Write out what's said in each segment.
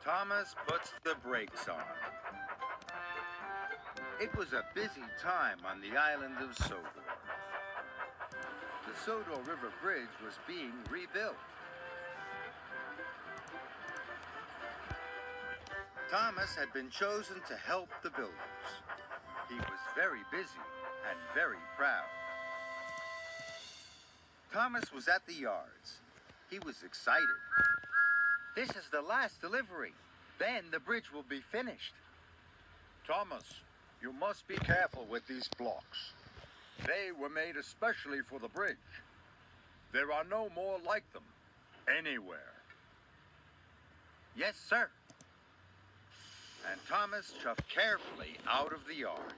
Thomas puts the brakes on. It was a busy time on the island of Sodor. The Sodor River Bridge was being rebuilt. Thomas had been chosen to help the builders. He was very busy and very proud. Thomas was at the yards. He was excited. This is the last delivery. Then the bridge will be finished. Thomas, you must be careful with these blocks. They were made especially for the bridge. There are no more like them anywhere. Yes, sir. And Thomas shoved carefully out of the yard.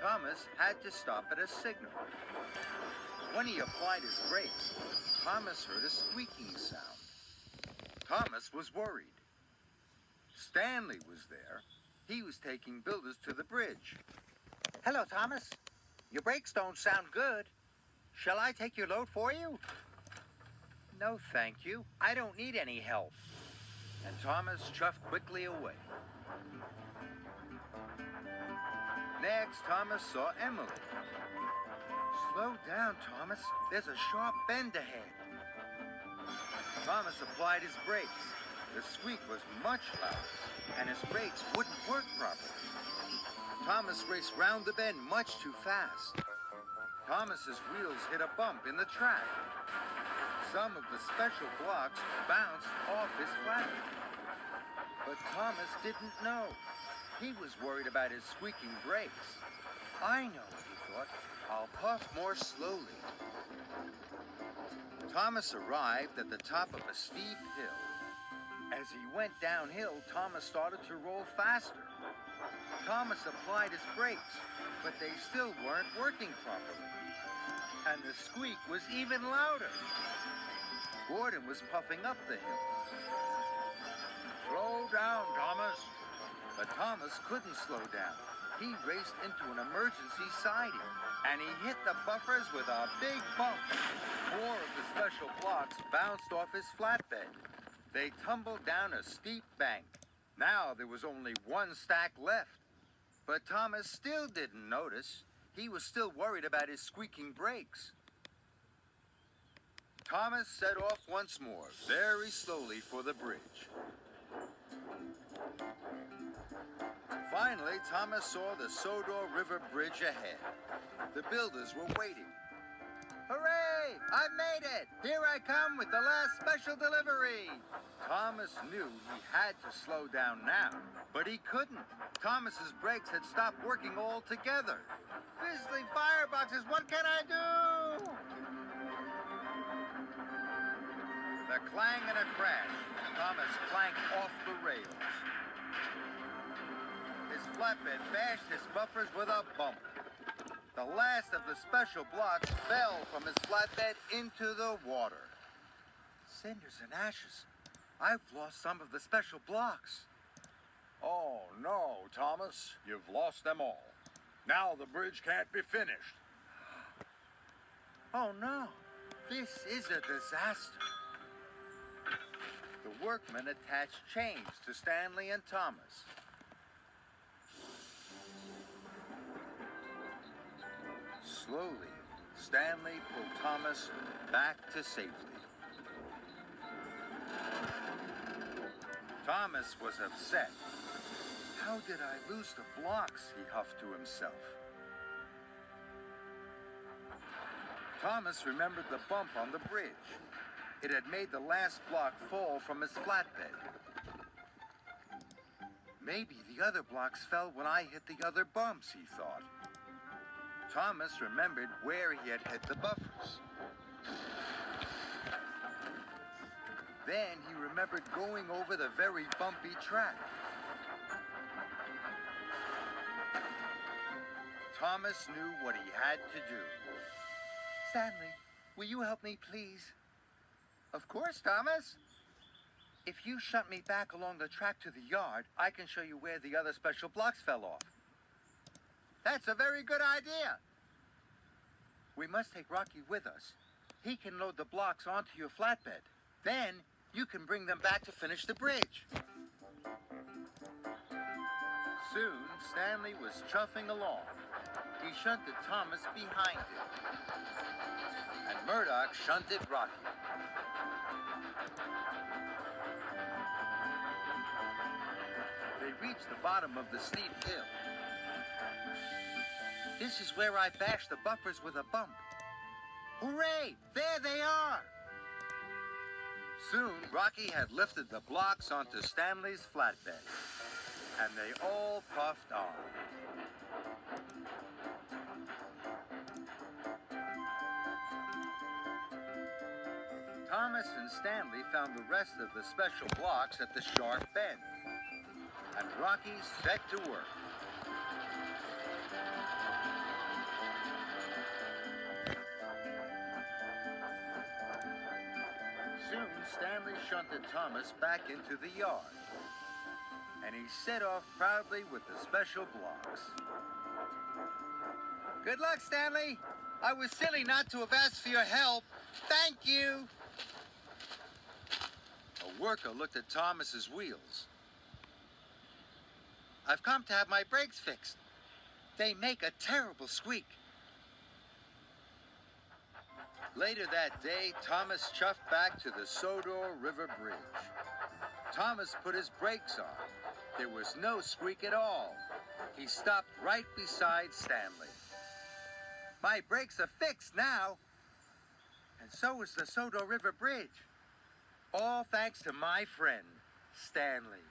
Thomas had to stop at a signal. When he applied his brakes, Thomas heard a squeaking sound. Thomas was worried. Stanley was there. He was taking builders to the bridge. Hello, Thomas. Your brakes don't sound good. Shall I take your load for you? No, thank you. I don't need any help. And Thomas chuffed quickly away. Next, Thomas saw Emily. Slow down, Thomas. There's a sharp bend ahead. Thomas applied his brakes. The squeak was much louder, and his brakes wouldn't work properly. Thomas raced round the bend much too fast. Thomas's wheels hit a bump in the track. Some of the special blocks bounced off his flatbed. But Thomas didn't know. He was worried about his squeaking brakes. I know, he thought. I'll puff more slowly. Thomas arrived at the top of a steep hill. As he went downhill, Thomas started to roll faster. Thomas applied his brakes, but they still weren't working properly. And the squeak was even louder. Gordon was puffing up the hill. Slow down, Thomas. But Thomas couldn't slow down. He raced into an emergency siding, and he hit the buffers with a big bump. 4 of the special blocks bounced off his flatbed. They tumbled down a steep bank. Now there was only one stack left. But Thomas still didn't notice. He was still worried about his squeaking brakes. Thomas set off once more, very slowly for the bridge. Finally, Thomas saw the Sodor River Bridge ahead. The builders were waiting. Hooray! I've made it! Here I come with the last special delivery! Thomas knew he had to slow down now, but he couldn't. Thomas's brakes had stopped working altogether. Fizzling fireboxes, what can I do? With a clang and a crash, Thomas clanked off the rails. His flatbed bashed his buffers with a bump. The last of the special blocks fell from his flatbed into the water. Cinders and ashes. I've lost some of the special blocks. Oh, no, Thomas. You've lost them all. Now the bridge can't be finished. Oh, no. This is a disaster. The workmen attached chains to Stanley and Thomas. Slowly, Stanley pulled Thomas back to safety. Thomas was upset. How did I lose the blocks? He huffed to himself. Thomas remembered the bump on the bridge. It had made the last block fall from his flatbed. Maybe the other blocks fell when I hit the other bumps, he thought. Thomas remembered where he had hit the buffers. Then he remembered going over the very bumpy track. Thomas knew what he had to do. Stanley, will you help me, please? Of course, Thomas. If you shunt me back along the track to the yard, I can show you where the other special blocks fell off. That's a very good idea. We must take Rocky with us. He can load the blocks onto your flatbed. Then you can bring them back to finish the bridge. Soon, Stanley was chuffing along. He shunted Thomas behind him. And Murdoch shunted Rocky. They reached the bottom of the steep hill. This is where I bashed the buffers with a bump. Hooray! There they are! Soon, Rocky had lifted the blocks onto Stanley's flatbed, and they all puffed on. Thomas and Stanley found the rest of the special blocks at the sharp bend, and Rocky set to work. Soon, Stanley shunted Thomas back into the yard, and he set off proudly with the special blocks. Good luck, Stanley. I was silly not to have asked for your help. Thank you. A worker looked at Thomas's wheels. I've come to have my brakes fixed. They make a terrible squeak. Later that day, Thomas chuffed back to the Sodor River Bridge. Thomas put his brakes on. There was no squeak at all. He stopped right beside Stanley. My brakes are fixed now. And so is the Sodor River Bridge. All thanks to my friend, Stanley.